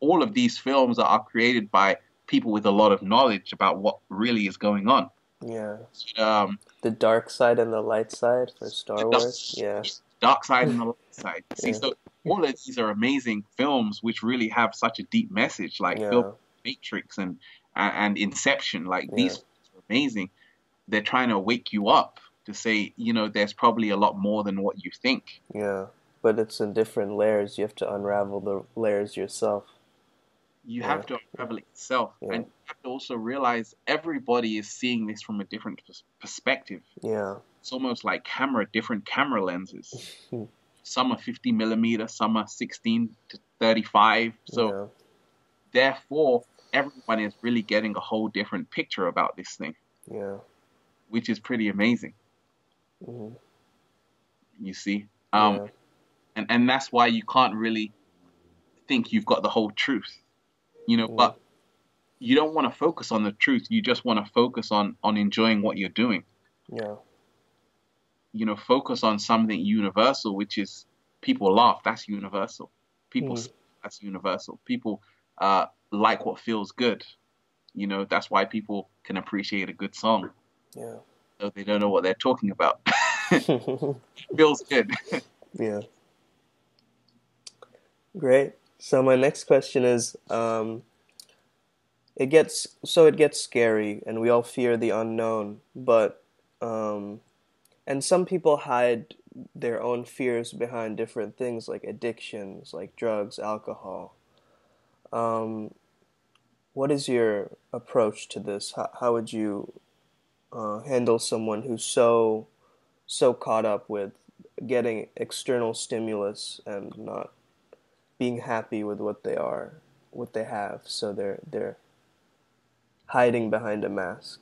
All of these films are created by people with a lot of knowledge about what really is going on. Yeah. Um, The dark side and the light side for the Star Wars. Yeah. dark side and the light side. See, Yeah. so all of these are amazing films which really have such a deep message, like film Yeah. Matrix and Inception. Like Yeah. these films are amazing. They're trying to wake you up to say, there's probably a lot more than what you think. Yeah. But it's in different layers. You have to unravel the layers yourself. You Yeah. have to unravel it yourself, Yeah. and you have to also realize everybody is seeing this from a different perspective. Yeah. It's almost like different camera lenses. Some are 50 millimeter, some are 16 to 35. So Yeah. therefore, everyone is really getting a whole different picture about this thing, Yeah. which is pretty amazing. Mm-hmm. You see, Yeah. and that's why you can't really think you've got the whole truth, Mm. but you don't want to focus on the truth. You just want to focus on enjoying what you're doing. Yeah. Focus on something universal, which is people laugh. That's universal. People Mm. smile, that's universal. People like what feels good. That's why people can appreciate a good song, Yeah. though they don't know what they're talking about. Feels good. Yeah. Great. So my next question is, it gets scary, and we all fear the unknown, but and some people hide their own fears behind different things like addictions, like drugs, alcohol. Um, what is your approach to this? How would you handle someone who's so caught up with getting external stimulus and not being happy with what they have, so they're hiding behind a mask?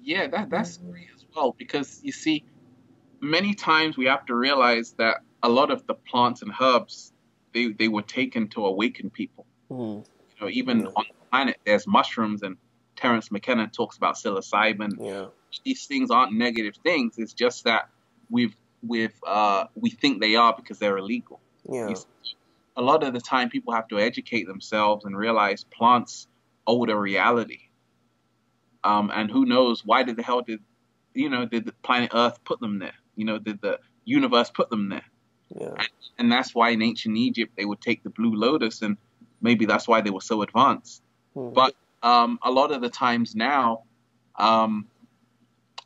Yeah, that's great as well, because you see, many times we have to realize that a lot of the plants and herbs, they were taken to awaken people. Mm. Even Yeah. on the planet, there's mushrooms, and Terence McKenna talks about psilocybin. Yeah. These things aren't negative things. It's just that we think they are because they're illegal. You Yeah. see, a lot of the time, people have to educate themselves and realize plants hold a reality. And who knows why did the hell did the planet Earth put them there? Did the universe put them there? Yeah. And that's why in ancient Egypt they would take the blue lotus, and maybe that's why they were so advanced. Mm. But a lot of the times now, um,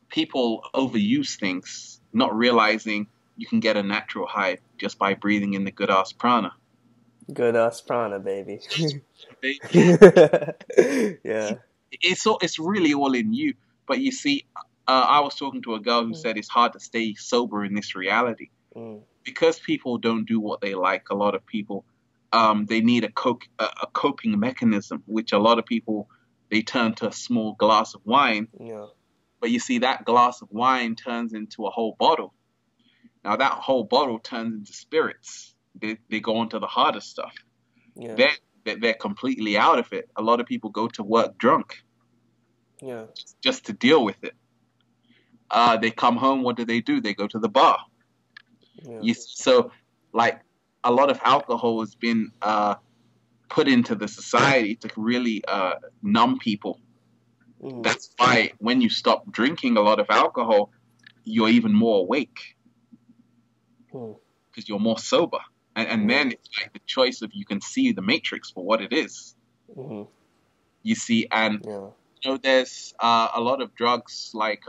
people overuse things, not realizing you can get a natural high just by breathing in the good ass prana. Good prana, baby. Yeah. It's really all in you. But you see, I was talking to a girl who Mm. said it's hard to stay sober in this reality Mm. because people don't do what they like. A lot of people, they need a coping mechanism, which a lot of people they turn to a small glass of wine. Yeah. But you see, that glass of wine turns into a whole bottle. Now that whole bottle turns into spirits. They go into the harder stuff. Yeah. Then they're completely out of it. A lot of people go to work drunk Yeah. just to deal with it. They come home. What do? They go to the bar. Yeah. So, like, a lot of alcohol has been put into the society to really numb people. Mm. That's why when you stop drinking a lot of alcohol, you're even more awake Mm. because you're more sober. And Yeah. then it's like the choice of you can see the matrix for what it is. Mm. You see, and Yeah. there's a lot of drugs like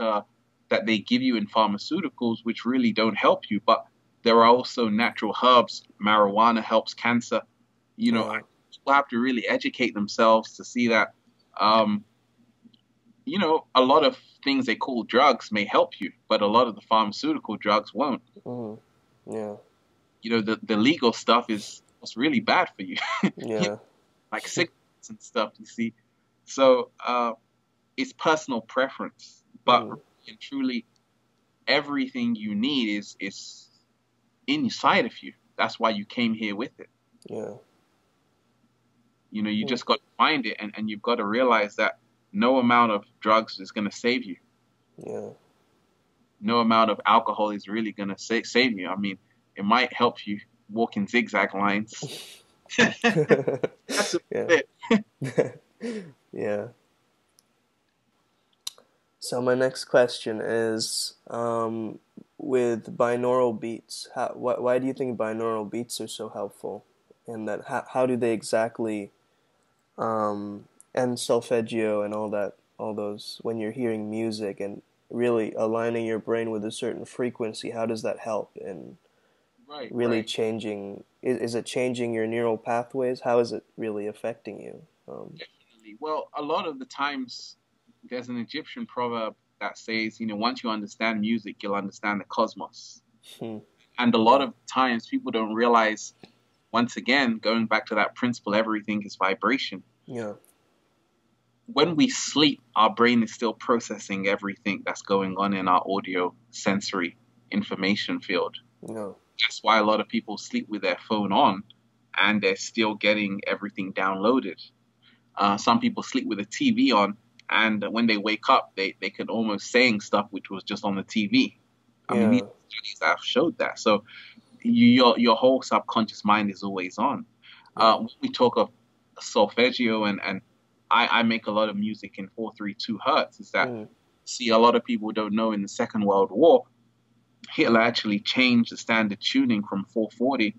that they give you in pharmaceuticals, which really don't help you. But there are also natural herbs. Marijuana helps cancer. You know, Yeah. people have to really educate themselves to see that, um, a lot of things they call drugs may help you, but a lot of the pharmaceutical drugs won't. Mm. Yeah. The legal stuff is what's really bad for you, Yeah. like cigarettes and stuff, you see. So it's personal preference, but Mm. really and truly, everything you need is inside of you. That's why you came here with it. Yeah. You Mm. just got to find it, and you've got to realize that no amount of drugs is going to save you. Yeah. No amount of alcohol is really going to save you. I mean, it might help you walk in zigzag lines. That's about Yeah. it. Yeah. So my next question is, with binaural beats, why do you think binaural beats are so helpful? And that how do they exactly, and solfeggio and all that, all those, when you're hearing music and really aligning your brain with a certain frequency, how does that help in Right, really right. changing, is it changing your neural pathways? How is it really affecting you? Definitely. Well, a lot of the times there's an Egyptian proverb that says, once you understand music, you'll understand the cosmos. Hmm. And a lot Yeah. of times people don't realize, once again, going back to that principle, everything is vibration. Yeah. When we sleep, our brain is still processing everything that's going on in our audio sensory information field. Yeah. That's why a lot of people sleep with their phone on and they're still getting everything downloaded. Some people sleep with the TV on, and when they wake up, they can almost saying stuff which was just on the TV. I mean, these Yeah. studies have showed that. So your whole subconscious mind is always on. Yeah. When we talk of solfeggio, and I make a lot of music in 432 hertz, is that, Mm. see, a lot of people don't know in the Second World War, Hitler actually changed the standard tuning from 440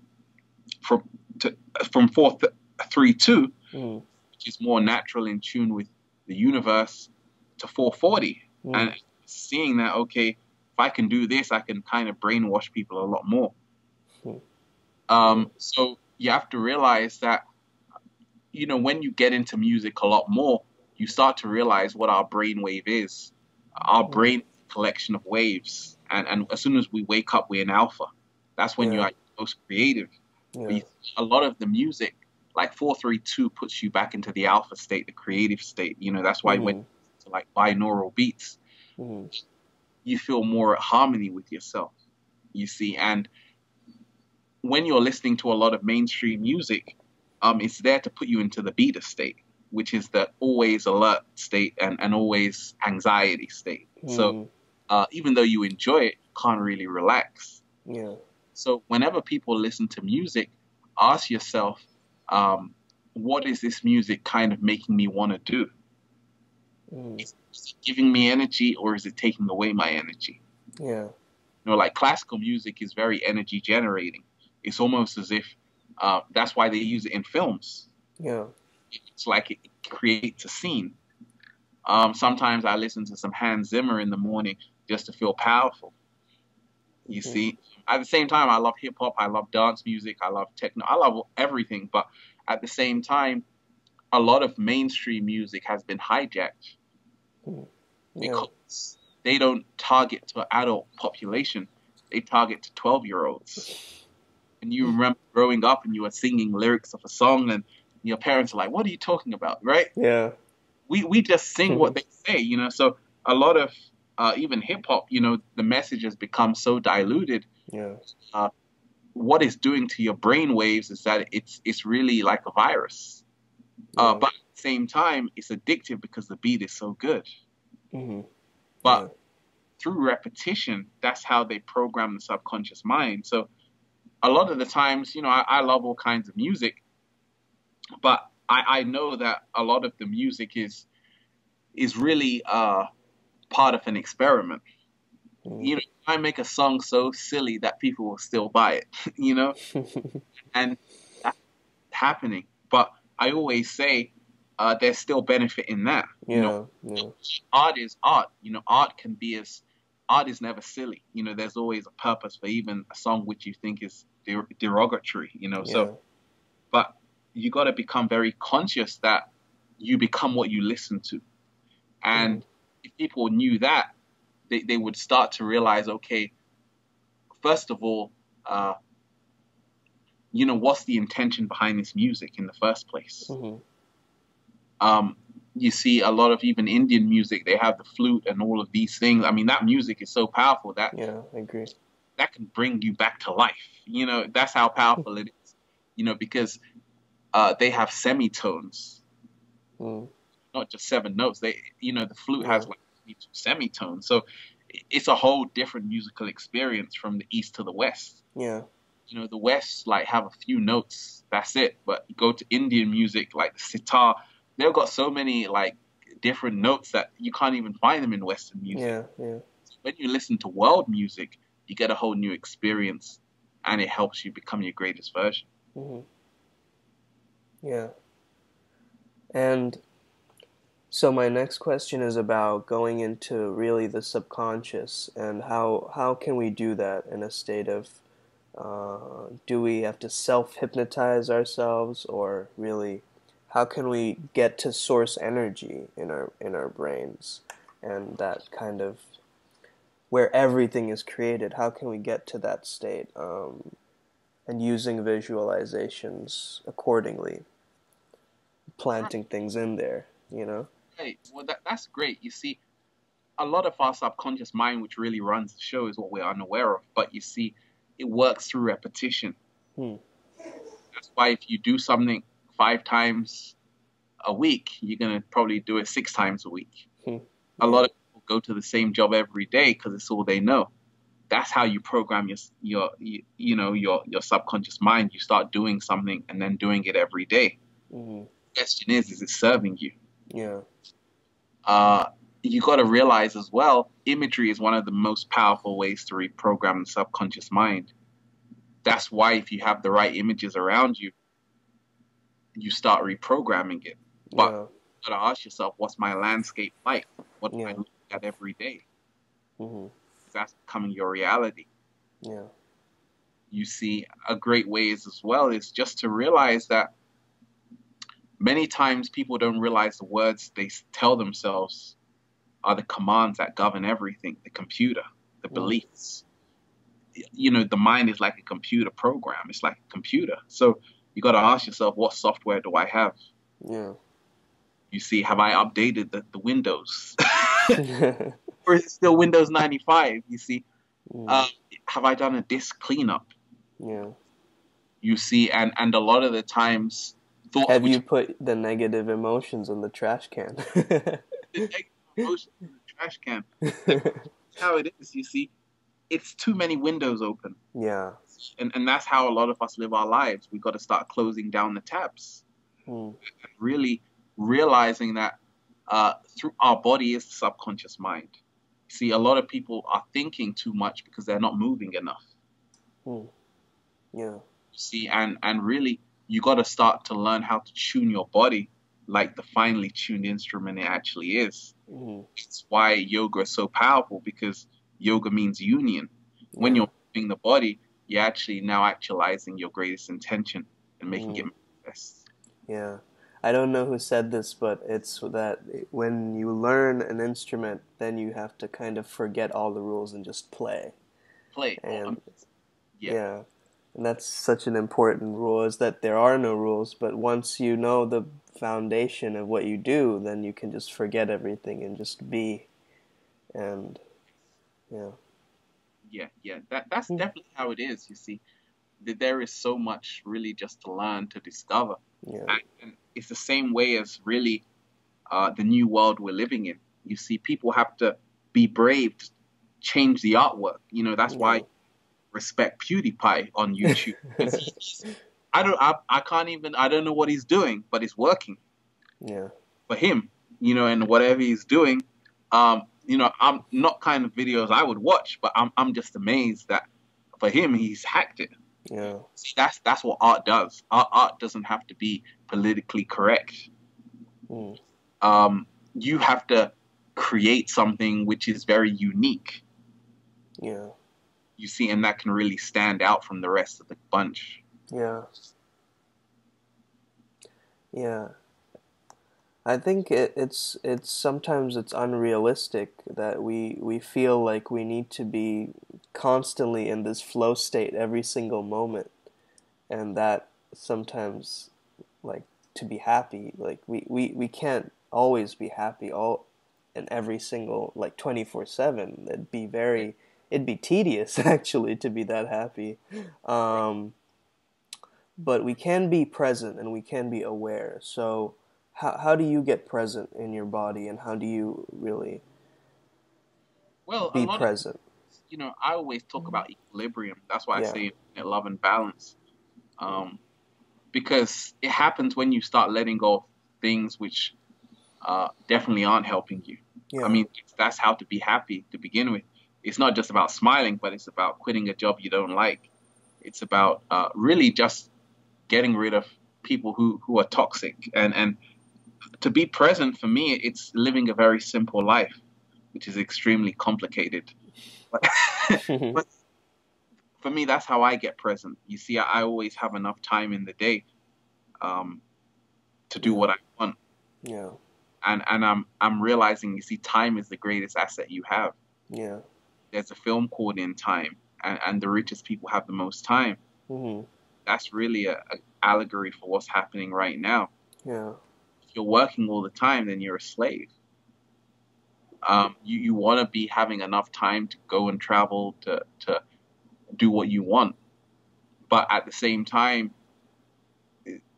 from to from 432, Mm. which is more natural in tune with the universe, to 440. And Mm. seeing that, okay, if I can do this, I can kind of brainwash people a lot more. Mm. Yeah. So you have to realize that, when you get into music a lot more, you start to realize what our brain wave is. Our Mm. brain is a collection of waves. And as soon as we wake up, we're in alpha. That's when Yeah. you're at your most creative. But Yeah. a lot of the music, like 432, puts you back into the alpha state, the creative state. That's why when Mm. you listen to like binaural beats, Mm. you feel more at harmony with yourself, you see. And when you're listening to a lot of mainstream music, it's there to put you into the beta state, which is the always alert state and always anxiety state. So Mm. even though you enjoy it, you can't really relax. Yeah. So whenever people listen to music, ask yourself, what is this music kind of making me want to do? Mm. Is it giving me energy, or is it taking away my energy? Yeah. Like classical music is very energy generating. It's almost as if that's why they use it in films. Yeah. It's like it creates a scene. Sometimes I listen to some Hans Zimmer in the morning just to feel powerful. You Mm. see, at the same time, I love hip hop, I love dance music, I love techno, I love everything. But at the same time, a lot of mainstream music has been hijacked Mm. Yeah. because they don't target to an adult population. They target to 12-year-olds. And you remember growing up and you were singing lyrics of a song, and your parents are like, "What are you talking about?" Right? Yeah. We just sing what they say. So a lot of even hip hop, the message has become so diluted. Yeah. Uh, what it's doing to your brain waves is that it's really like a virus. Yeah. But at the same time, it's addictive because the beat is so good. Mm-hmm. But Yeah. through repetition, that's how they program the subconscious mind. So a lot of the times, I love all kinds of music, but I know that a lot of the music is really part of an experiment. Mm. I make a song so silly that people will still buy it, you know, and that's happening. But I always say there's still benefit in that. Yeah. Yeah. Art is art. Art can be as art is never silly. You know, there's always a purpose for even a song which you think is derogatory. You know, Yeah. so but you got to become very conscious that you become what you listen to. And if people knew that, they would start to realize, okay, first of all, uh, you know, what's the intention behind this music in the first place? Um, you see a lot of even Indian music, they have the flute and all of these things. I mean, that music is so powerful that Yeah, I agree. that can bring you back to life. You know, that's how powerful it is. You know, because they have semitones, not just seven notes. They, you know, the flute Yeah. has like semitones. So it's a whole different musical experience from the east to the west. Yeah. You know, the west like have a few notes, that's it. But you go to Indian music, like the sitar, they've got so many like different notes that you can't even find them in Western music. Yeah. Yeah. When you listen to world music, you get a whole new experience, and it helps you become your greatest version. Yeah. And so my next question is about going into really the subconscious, and how can we do that in a state of do we have to self-hypnotize ourselves, or really how can we get to source energy in our brains, and that kind of where everything is created, how can we get to that state, and using visualizations accordingly, planting things in there, you know? Hey, well, that's great. You see, a lot of our subconscious mind, which really runs the show, is what we're unaware of. But you see, it works through repetition. Hmm. That's why if you do something 5 times a week, you're gonna probably do it 6 times a week. Hmm. A Yeah. lot of people go to the same job every day because it's all they know. That's how you program your subconscious mind. You start doing something and then doing it every day. Hmm. The question is it serving you? Yeah. Uh, you got to realize as well, imagery is one of the most powerful ways to reprogram the subconscious mind. That's why if you have the right images around you, you start reprogramming it. But Yeah. you got to ask yourself, what's my landscape like? What am I Yeah. looking at every day? Hmm. That's becoming your reality. Yeah. You see, a great way is as well is just to realize that many times people don't realize the words they tell themselves are the commands that govern everything, the computer, the Mm. beliefs. You know, the mind is like a computer program. It's like a computer. So you got to ask yourself, what software do I have? Yeah. You see, have I updated the Windows? Or is it still Windows 95? You see, Mm. have I done a disk cleanup? Yeah. You see, and a lot of the times, thoughts Have which you put the negative emotions in the trash can? the negative emotions in the trash can. That's how it is. You see, it's too many windows open. Yeah. And that's how a lot of us live our lives. We've got to start closing down the tabs Mm. and really realizing that through our body is the subconscious mind. See, a lot of people are thinking too much because they're not moving enough. Mm. Yeah. See, and really, you got to start to learn how to tune your body like the finely tuned instrument it actually is. Mm. It's why yoga is so powerful because yoga means union. When Yeah. you're moving the body, you're actually now actualizing your greatest intention and making it Mm. manifest. Yeah. I don't know who said this, but it's that when you learn an instrument, then you have to kind of forget all the rules and just play. Play. And Yeah. yeah, and that's such an important rule, is that there are no rules, but once you know the foundation of what you do, then you can just forget everything and just be. And yeah. Yeah. That's Mm. definitely how it is. You see, that there is so much really just to learn, to discover, Yeah. and it's the same way as really the new world we're living in. You see, people have to be brave to change the artwork. You know, that's why Yeah. I respect PewDiePie on YouTube. 'Cause I can't even, I don't know what he's doing, but it's working Yeah. for him, you know, and whatever he's doing, you know, I'm not kind of videos I would watch, but I'm just amazed that for him, he's hacked it. Yeah. See, that's what art does. Art doesn't have to be politically correct. Mm. You have to create something which is very unique. Yeah. You see, and that can really stand out from the rest of the bunch. Yeah. Yeah. I think it's sometimes it's unrealistic that we feel like we need to be constantly in this flow state every single moment, and that sometimes, like, to be happy, like we can't always be happy all in every single, like, 24/7. It'd be tedious actually to be that happy. Um, but we can be present and we can be aware. So how do you get present in your body, and how do you really Well, a be lot of, present? I always talk about equilibrium. That's why I Yeah. say love and balance. Um, because it happens when you start letting go of things which definitely aren't helping you. I Yeah. mean, that's how to be happy to begin with. It's not just about smiling, but it's about quitting a job you don't like. It's about really just getting rid of people who are toxic. And to be present for me, it's living a very simple life, which is extremely complicated. But, but for me, that's how I get present. You see, I always have enough time in the day um, to do Yeah. what I want. Yeah. And I'm realizing, you see, time is the greatest asset you have. Yeah. There's a film called In Time, and the richest people have the most time. Mhm. That's really a allegory for what's happening right now. Yeah. If you're working all the time, then you're a slave. You want to be having enough time to go and travel to do what you want, but at the same time,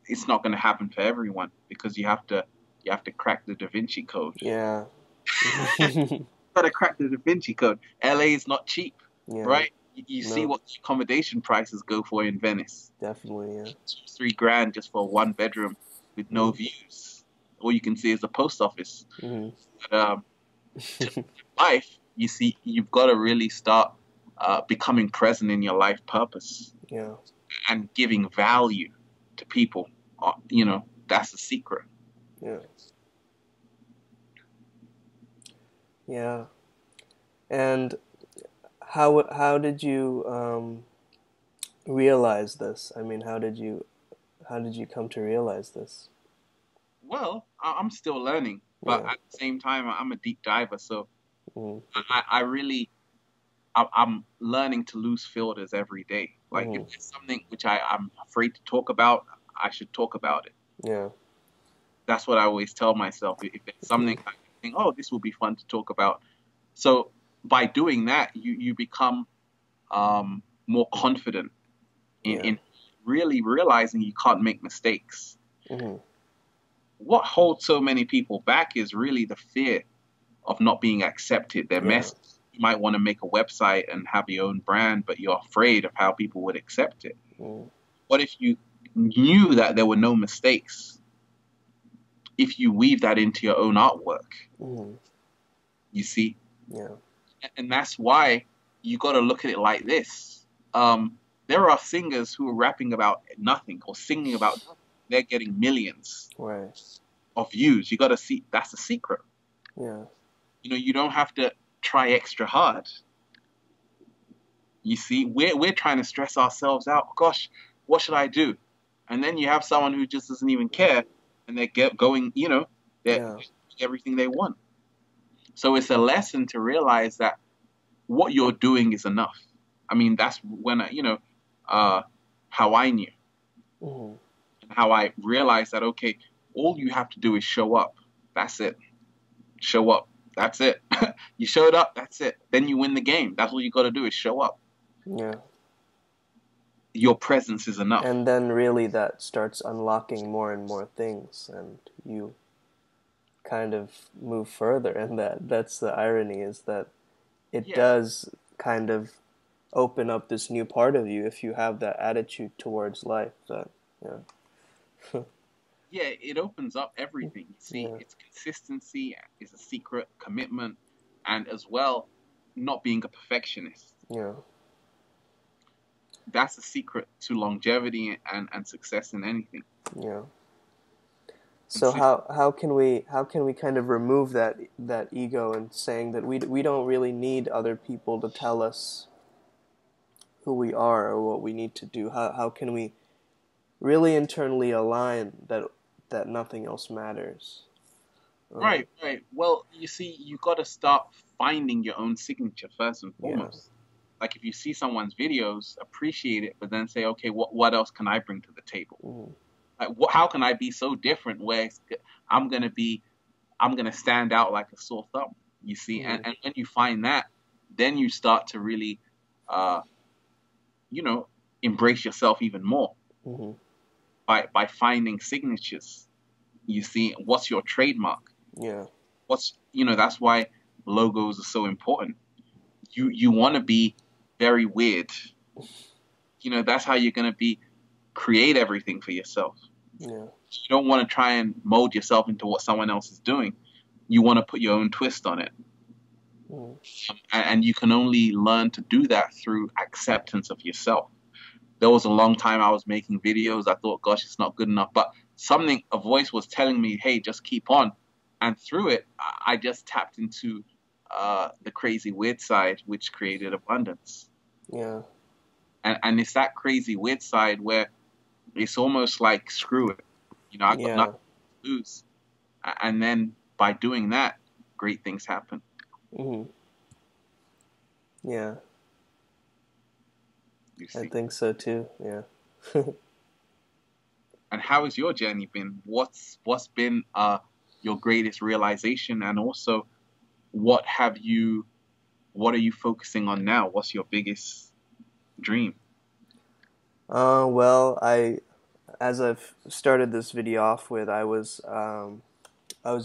it's not going to happen for everyone because you have to crack the Da Vinci Code. Yeah. Got to crack the Da Vinci Code. LA is not cheap, Yeah. right? You see No, what accommodation prices go for in Venice. definitely, yeah. 3 grand just for one bedroom with no Mhm. views. All you can see is the post office. Mhm. But to life, you see, you've got to really start becoming present in your life purpose Yeah. and giving value to people. That's the secret. Yeah. Yeah. And how did you realize this? I mean, how did you come to realize this? Well, I'm still learning, but Yeah. at the same time, I'm a deep diver, so Mhm. I really I'm learning to lose filters every day. Like if Mhm. there's something which I'm afraid to talk about, I should talk about it. Yeah. That's what I always tell myself. If there's something Mhm. I think, oh, this will be fun to talk about. So by doing that, you become more confident Yeah. in really realizing you can't make mistakes. Mhm. What holds so many people back is really the fear of not being accepted. Their Yeah. mess. You might want to make a website and have your own brand, but you're afraid of how people would accept it. Mhm. What if you knew that there were no mistakes? If you weave that into your own artwork, Mhm. you see, Yeah. and that's why you got to look at it like this. There are singers who are rapping about nothing or singing about nothing. They're getting millions Right. of views. You got to see that's the secret. Yeah. You don't have to try extra hard. You see, we're trying to stress ourselves out. Gosh, what should I do? And then you have someone who just doesn't even care, and they get going. They're Yeah. getting everything they want. So it's a lesson to realize that what you're doing is enough. I mean, that's when uh, how I knew Mhm. and how I realized that okay, all you have to do is show up. That's it. Show up. That's it. You showed up. That's it. Then you win the game. That's all you got to do is show up. Yeah. Your presence is enough. And then really that starts unlocking more and more things, and you kind of move further. And that's the irony, is that it Yeah. does kind of open up this new part of you if you have that attitude towards life. That, yeah. Yeah, it opens up everything. You see, Yeah. it's consistency is a secret, commitment, and as well, not being a perfectionist. Yeah. That's the secret to longevity and success in anything. Yeah. So how can we kind of remove that ego and saying that we don't really need other people to tell us who we are or what we need to do? How can we really internally align that nothing else matters? Um, Right, right. Well, you see, you got to start finding your own signature first and yeah. foremost. Like if you see someone's videos, appreciate it, but then say, okay, what else can I bring to the table? Mm, Like, how can I be so different where I'm gonna be, I'm gonna stand out like a sore thumb? You see, mm, and when you find that, then you start to really, uh, you know, embrace yourself even more mm, by finding signatures. You see, what's your trademark? yeah. That's why logos are so important. You want to be very weird. That's how you're going to be create everything for yourself. Yeah. You don't want to try and mold yourself into what someone else is doing. You want to put your own twist on it. Mm, And you can only learn to do that through acceptance of yourself. There was a long time I was making videos. I thought, gosh, it's not good enough. But a voice was telling me, hey, just keep on. And through it, I just tapped into the crazy weird side, which created abundance. yeah. And it's that crazy weird side where it's almost like, screw it. I got Yeah. nothing to lose. And then by doing that, great things happen. Mm, yeah. You I see. think so too. Yeah. And how has your journey been? What's been your greatest realization, and also what have you what are you focusing on now? What's your biggest dream? Well, as I've started this video off with, I was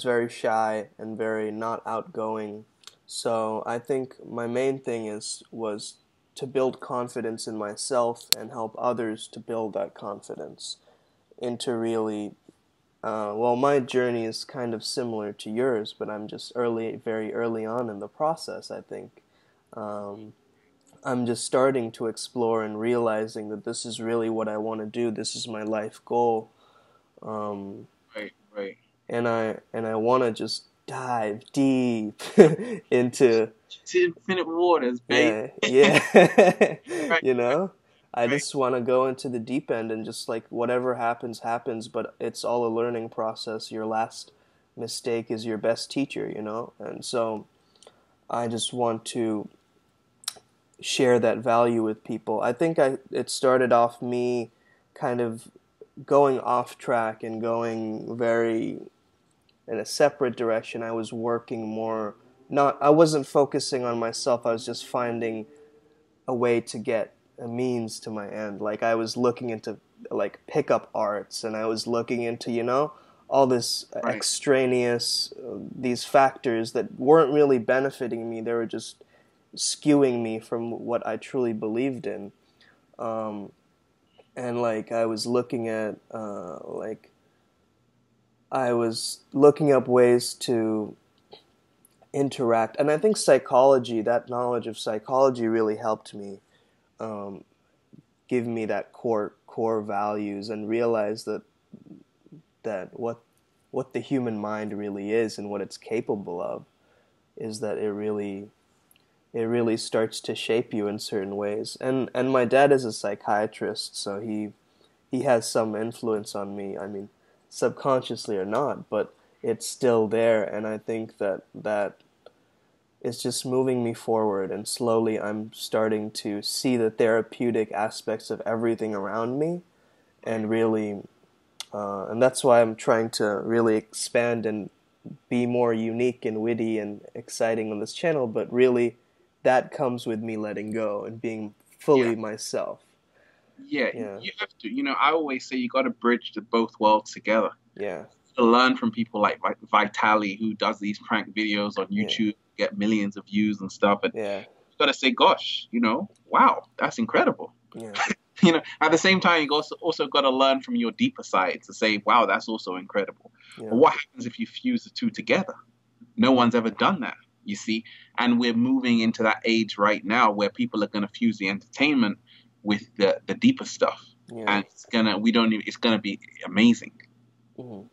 very shy and very not outgoing. So I think my main thing was to build confidence in myself and help others to build that confidence into really. Well, my journey is kind of similar to yours, but I'm just very early on in the process, I think. Um, I'm just starting to explore and realizing that this is really what I want to do. This is my life goal. Um, Right, right. and I want to just dive deep into, To infinite waters, babe. yeah, yeah. Right, you know I right, just want to go into the deep end and just like whatever happens happens, but it's all a learning process. Your last mistake is your best teacher. And so I just want to share that value with people. I think it started off me kind of going off track and going very in a separate direction. I was working more, not I wasn't focusing on myself. I was just finding a way to get a means to my end. Like I was looking into like pickup arts, and I was looking into all this right, extraneous these factors that weren't really benefiting me. They were just skewing me from what I truly believed in. Um, and like I was looking up ways to interact, and I think psychology, that knowledge of psychology, really helped me um, give me that core values and realize that what the human mind really is and what it's capable of is that it really starts to shape you in certain ways. And my dad is a psychiatrist, so he has some influence on me. I mean, subconsciously or not, but it's still there, and I think that it's just moving me forward, and slowly I'm starting to see the therapeutic aspects of everything around me, right. and really, and that's why I'm trying to really expand and be more unique and witty and exciting on this channel. But really, that comes with me letting go and being Yeah, fully myself. yeah. Yeah, You have to. I always say you got to bridge the both worlds together. yeah, To learn from people like Vitali, who does these prank videos on yeah, YouTube, get millions of views and stuff. And yeah, you got to say, gosh, wow, that's incredible. yeah, At the same time, you also got to learn from your deeper side to say, wow, that's also incredible. But yeah, what happens if you fuse the two together? No one's ever done that, you see. And we're moving into that age right now where people are going to fuse the entertainment with the deeper stuff, yeah. and it's gonna be amazing. Mhm.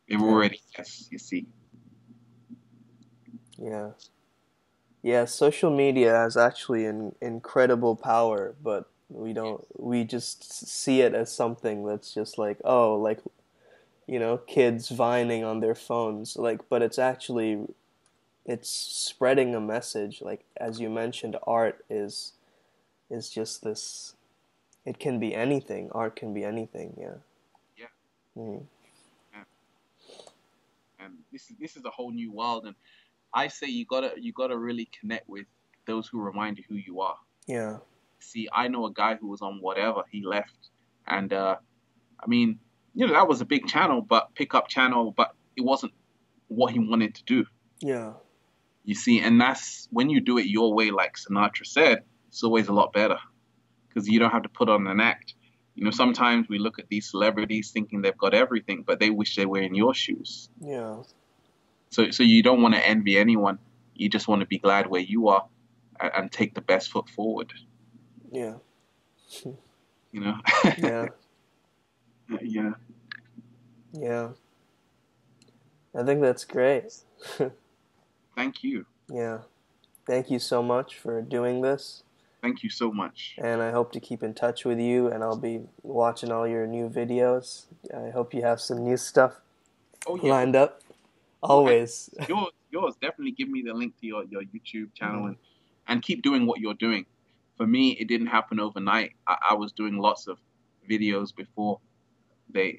It Yeah. already has, you see. Yeah. Yeah, social media has actually an incredible power, but we just see it as something that's just like, oh, like, kids vining on their phones, like, but it's spreading a message. Like, as you mentioned, art is just this, it can be anything. Art can be anything, yeah. Yeah, Mm. yeah. And this is a whole new world. And I say you gotta really connect with those who remind you who you are. Yeah. See, I know a guy who was on whatever, he left, and I mean, that was a big channel, but pickup channel, but it wasn't what he wanted to do. Yeah. You see, and that's when you do it your way, like Sinatra said, it's always a lot better because you don't have to put on an act. Sometimes we look at these celebrities thinking they've got everything, but they wish they were in your shoes. Yeah. So you don't want to envy anyone. You just want to be glad where you are and take the best foot forward. Yeah. You know? Yeah. Yeah. Yeah. I think that's great. Thank you. Yeah. Thank you so much for doing this. Thank you so much. And I hope to keep in touch with you, and I'll be watching all your new videos. I hope you have some new stuff Oh yeah. lined up. Oh, and Always. yours. Definitely give me the link to your YouTube channel Mm. and keep doing what you're doing. For me, it didn't happen overnight. I was doing lots of videos before the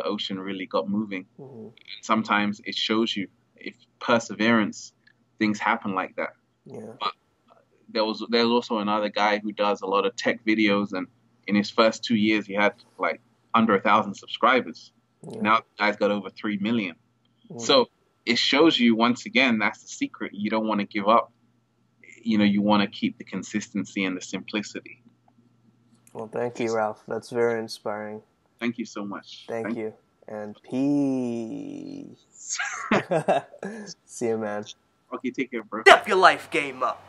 ocean really got moving. Mhm. Sometimes it shows you if perseverance, things happen like that. Yeah. But there's also another guy who does a lot of tech videos, and in his first 2 years, he had like under 1,000 subscribers. Yeah. Now the guy's got over 3 million. Mm. So it shows you once again that's the secret. You don't want to give up. You want to keep the consistency and the simplicity. Well, thank you, Ralph. That's very inspiring. Thank you so much. Thank Thank you. And peace. you. See you, man. Okay, take care, bro. Step your life game up.